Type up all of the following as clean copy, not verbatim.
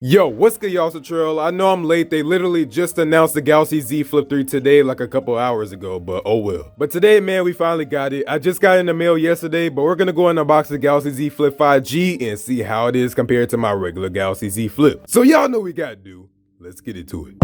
Yo, what's good, y'all? It's Latrell. I know I'm late. They literally just announced the Galaxy Z Flip3 today, like a couple hours ago, but oh well. But today, man, we finally got it. I just got it in the mail yesterday, but we're gonna go and unbox the Galaxy Z Flip 5G and see how it is compared to my regular Galaxy Z Flip. So y'all know what we gotta do. Let's get into it.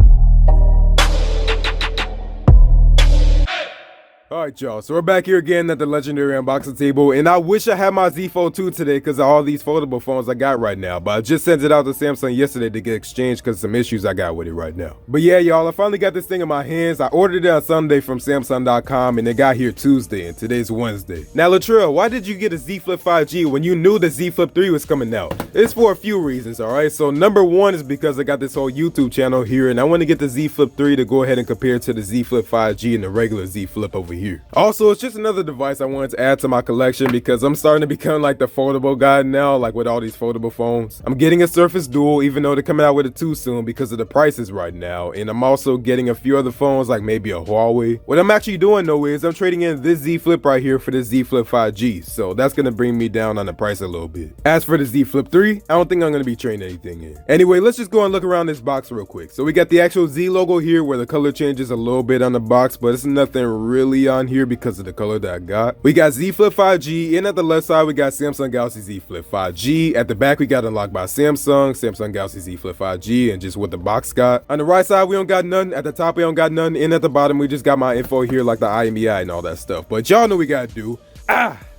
Alright, y'all, so we're back here again at the legendary unboxing table, and I wish I had my Z Fold 2 today because of all these foldable phones I got right now, but I just sent it out to Samsung yesterday to get exchanged because of some issues I got with it right now. But yeah, y'all, I finally got this thing in my hands. I ordered it on Sunday from Samsung.com, and it got here Tuesday, and today's Wednesday. Now, Latrell, why did you get a Z Flip 5G when you knew the Z Flip 3 was coming out? It's for a few reasons, alright? So number one is because I got this whole YouTube channel here, and I want to get the Z Flip 3 to go ahead and compare to the Z Flip 5G and the regular Z Flip over here. Also, it's just another device I wanted to add to my collection because I'm starting to become like the foldable guy now, like with all these foldable phones. I'm getting a Surface Dual, even though they're coming out with it too soon because of the prices right now, and I'm also getting a few other phones like maybe a Huawei. What I'm actually doing though is I'm trading in this Z Flip right here for this Z Flip 5G, so that's gonna bring me down on the price a little bit. As for the Z Flip 3, I don't think I'm gonna be trading anything in. Anyway, let's just go and look around this box real quick. So we got the actual Z logo here where the color changes a little bit on the box, but it's nothing really on here because of the color that I got. We got Z Flip 5G, and at the left side we got Samsung Galaxy Z Flip 5G. At the back we got unlocked by Samsung Galaxy Z Flip 5G, and just what the box got. On the right side we don't got none, at the top we don't got none, and at the bottom we just got my info here like the IMEI and all that stuff. But y'all know we gotta do.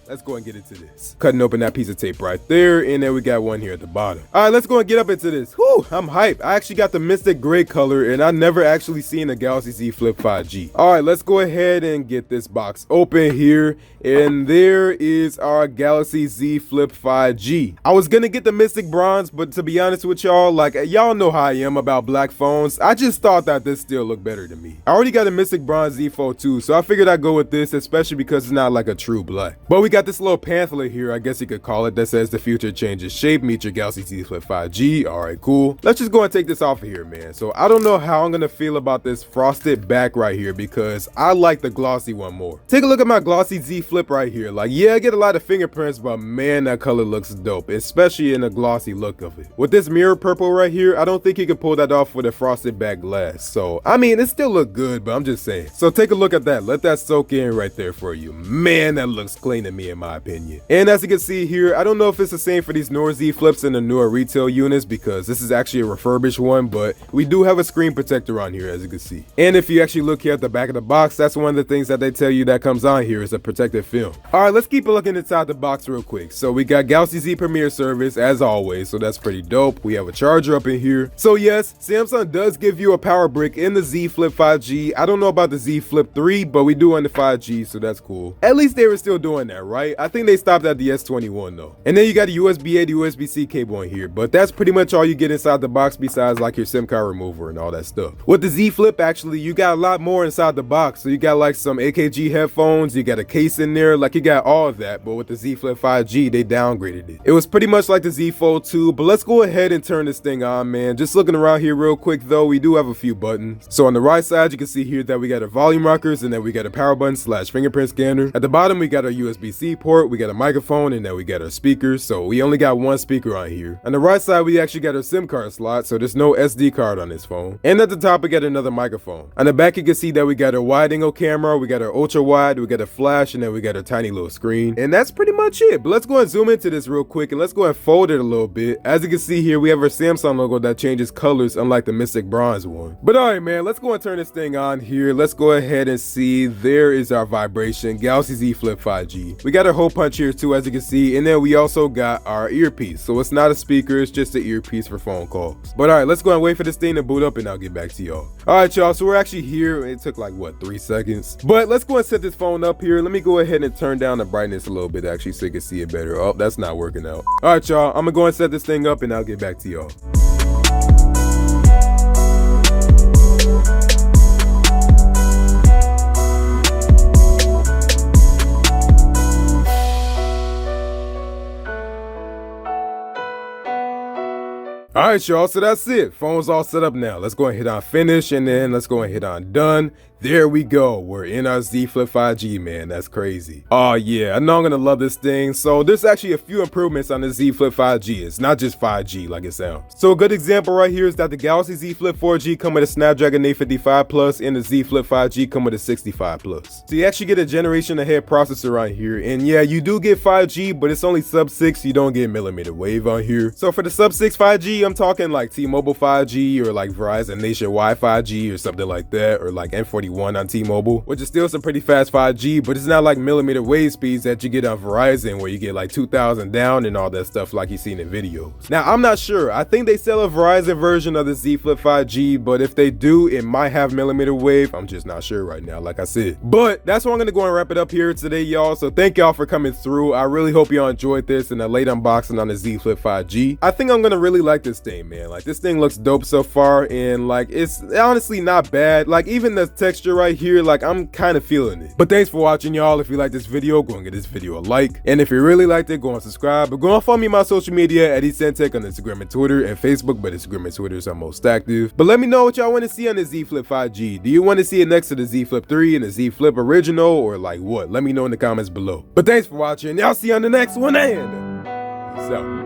Let's go and get into this. Cutting open that piece of tape right there, and then we got one here at the bottom. All right, let's go and get up into this. Whew, I'm hyped. I actually got the Mystic Gray color, and I never actually seen a Galaxy Z Flip 5G. All right, let's go ahead and get this box open here, and there is our Galaxy Z Flip 5G. I was gonna get the Mystic Bronze, but to be honest with y'all, like y'all know how I am about black phones. I just thought that this still looked better to me. I already got a Mystic Bronze Z Fold 2, so I figured I'd go with this, especially because it's not like a true black. But we got this little pamphlet here, I guess you could call it, that says the future changes shape, meet your Galaxy Z Flip 5G. All right, cool. Let's just go and take this off of here, man. So I don't know how I'm gonna feel about this frosted back right here because I like the glossy one more. Take a look at my glossy Z Flip right here. Like, yeah, I get a lot of fingerprints, but man, that color looks dope, especially in the glossy look of it. With this mirror purple right here, I don't think you can pull that off with a frosted back glass. So, I mean, it still look good, but I'm just saying. So take a look at that. Let that soak in right there for you. Man, that looks clean to me in my opinion. And as you can see here, I don't know if it's the same for these newer Z Flips in the newer retail units because this is actually a refurbished one, but we do have a screen protector on here, as you can see. And if you actually look here at the back of the box, that's one of the things that they tell you that comes on here is a protective film. All right, let's keep looking inside the box real quick. So we got Galaxy Z Premier service as always, so that's pretty dope. We have a charger up in here. So yes, Samsung does give you a power brick in the Z Flip 5G. I don't know about the Z Flip 3, but we do on the 5G, so that's cool. At least they were still doing that, right? I think they stopped at the S21 though. And then you got a USB-A to USB-C cable in here, but that's pretty much all you get inside the box besides like your SIM card remover and all that stuff. With the Z Flip, actually, you got a lot more inside the box. So you got like some AKG headphones, you got a case in there, like you got all of that, but with the Z Flip 5G, they downgraded it. It was pretty much like the Z Fold 2, but let's go ahead and turn this thing on, man. Just looking around here real quick though, we do have a few buttons. So on the right side, you can see here that we got a volume rockers, and then we got a power button / fingerprint scanner. At the bottom, we got a USB-C port, we got a microphone, and then we got our speakers. So we only got one speaker on here. On the right side, we actually got a SIM card slot, so there's no SD card on this phone. And at the top, we got another microphone. On the back, you can see that we got a wide angle camera, we got our ultra wide, we got a flash, and then we got a tiny little screen. And that's pretty much it. But let's go and zoom into this real quick, and let's go and fold it a little bit. As you can see here, we have our Samsung logo that changes colors, unlike the Mystic Bronze one. But all right, man, let's go and turn this thing on here. Let's go ahead and see. There is our vibration Galaxy Z Flip 5G. We got a hole punch here too, as you can see, and then we also got our earpiece. So it's not a speaker, it's just an earpiece for phone calls. But all right, let's go and wait for this thing to boot up, and I'll get back to y'all. All right, y'all, so we're actually here. It took like what, 3 seconds, but let's go and set this phone up here. Let me go ahead and turn down the brightness a little bit actually so you can see it better. Oh, that's not working out. All right, y'all, I'm gonna go and set this thing up, and I'll get back to y'all. All right, y'all, so that's it. Phone's all set up now. Let's go and hit on finish, and then let's go and hit on done. There we go, we're in our Z Flip 5G, man, that's crazy. Oh yeah, I know I'm gonna love this thing. So there's actually a few improvements on the Z Flip 5G. It's not just 5G like it sounds. So a good example right here is that the Galaxy Z Flip 4G come with a Snapdragon 855 Plus and the Z Flip 5G come with a 65 Plus. So you actually get a generation ahead processor right here, and yeah, you do get 5G, but it's only sub 6, you don't get millimeter wave on here. So for the sub 6 5G, I'm talking like T-Mobile 5G or like Verizon nationwide 5G or something like that, or like N41 on T-Mobile, which is still some pretty fast 5G, but it's not like millimeter wave speeds that you get on Verizon where you get like 2,000 down and all that stuff like you seen in videos. Now, I'm not sure. I think they sell a Verizon version of the Z Flip 5G, but if they do, it might have millimeter wave. I'm just not sure right now, like I said. But that's where I'm gonna go and wrap it up here today, y'all. So thank y'all for coming through. I really hope y'all enjoyed this and a late unboxing on the Z Flip 5G. I think I'm gonna really like this thing, man. Like, this thing looks dope so far, and like, it's honestly not bad. Like, even the texture right here, like, I'm kind of feeling it. But thanks for watching, y'all. If you like this video, go and give this video a like, and if you really liked it, go and subscribe. But go and follow me on my social media at eCentech on Instagram and Twitter and Facebook, but Instagram and Twitter is our most active. But let me know what y'all want to see on the Z Flip 5G. Do you want to see it next to the Z Flip 3 and the Z Flip original, or like what? Let me know in the comments below. But thanks for watching. Y'all see you on the next one, and peace out.